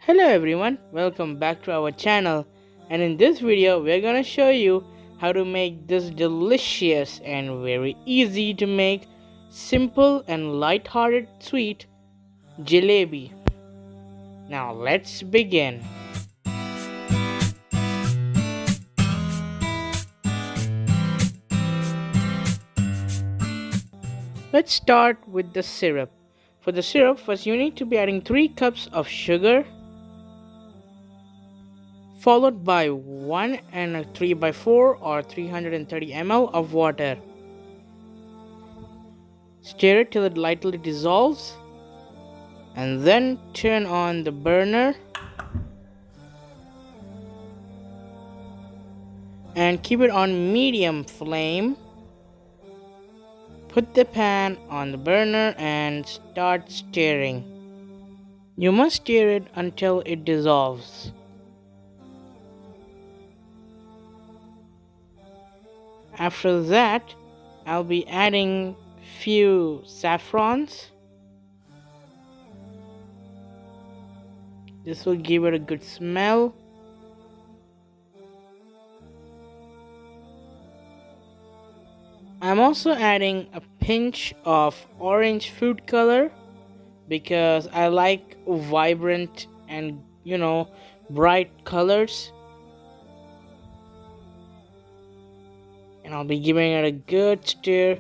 Hello everyone, welcome back to our channel, and in this video we're gonna show you how to make this delicious and very easy to make simple and light-hearted sweet jalebi. Now let's begin. Let's start with the syrup. For the syrup, first you need to be adding 3 cups of sugar, followed by 1 and a 3 by 4 or 330 ml of water. Stir it till it lightly dissolves and then turn on the burner and keep it on medium flame. Put the pan on the burner and start stirring. You must stir it until it dissolves. After that, I'll be adding few saffrons. This will give it a good smell. I'm also adding a pinch of orange food color because I like vibrant and bright colors. And I'll be giving it a good stir.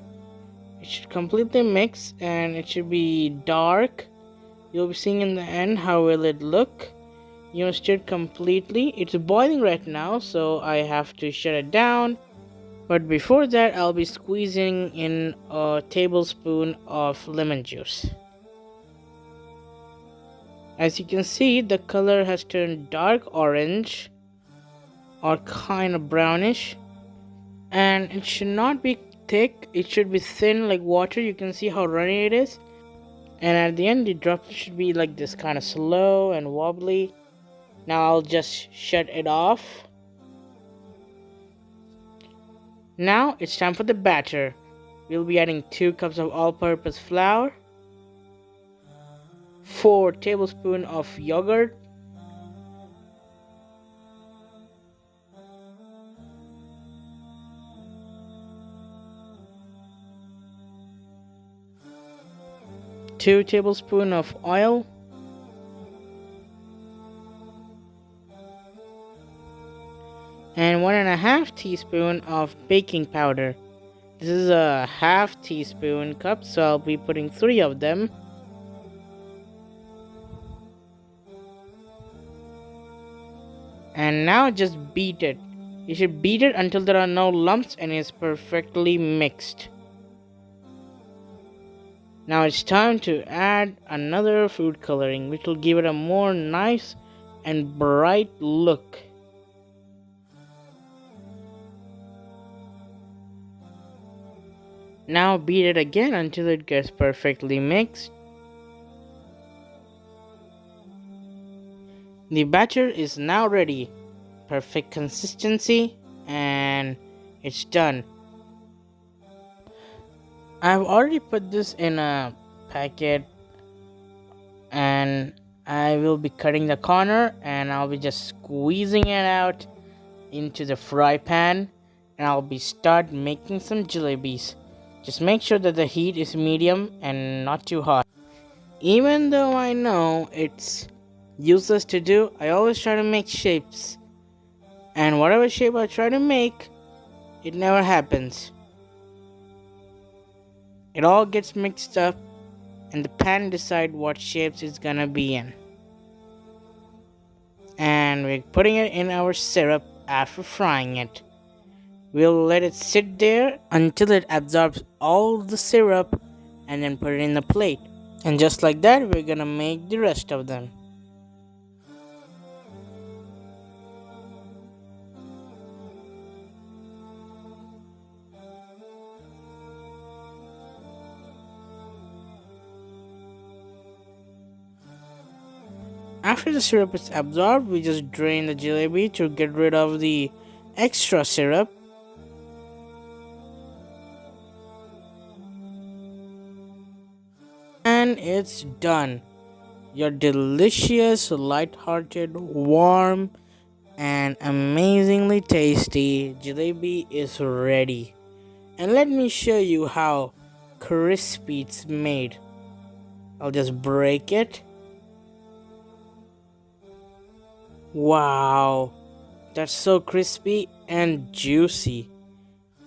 It should completely mix and it should be dark. You'll be seeing in the end how will it look. Stir it completely. It's boiling right now, so I have to shut it down. But before that, I'll be squeezing in a tablespoon of lemon juice. As you can see, the color has turned dark orange or kind of brownish. And it should not be thick, it should be thin like water. You can see how runny it is. And at the end, the drop should be like this, kind of slow and wobbly. Now I'll just shut it off. Now it's time for the batter. We'll be adding 2 cups of all-purpose flour, 4 tablespoons of yogurt, two tablespoons of oil, and 1.5 teaspoon of baking powder. This is a half teaspoon cup, so I'll be putting 3 of them. And now just beat it. You should beat it until there are no lumps and it's perfectly mixed. Now it's time to add another food coloring, which will give it a more nice and bright look. Now beat it again until it gets perfectly mixed. The batter is now ready. Perfect consistency, and it's done. I've already put this in a packet and I will be cutting the corner and I'll be just squeezing it out into the fry pan, and I'll be start making some jalebis. Just make sure that the heat is medium and not too hot. Even though I know it's useless to do, I always try to make shapes, and whatever shape I try to make, it never happens. It all gets mixed up and the pan decide what shapes it's gonna be in. And we're putting it in our syrup after frying it. We'll let it sit there until it absorbs all the syrup and then put it in the plate. And just like that, we're gonna make the rest of them. After the syrup is absorbed, we just drain the jalebi to get rid of the extra syrup. And it's done. your delicious, light-hearted, warm, and amazingly tasty jalebi is ready. And let me show you how crispy it's made. I'll just break it. Wow, that's so crispy and juicy.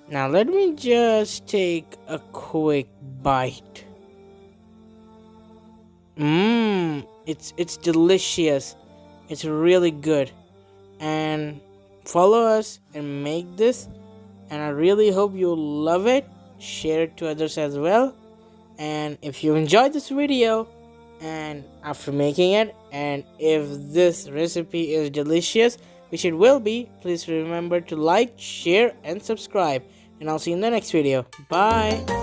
Now let me just take a quick bite. It's delicious. It's really good. And follow us and make this. And I really hope you love it. Share it to others as well. And if you enjoyed this video and after making it, and if this recipe is delicious, which it will be, please remember to like, share and subscribe. And I'll see you in the next video. Bye.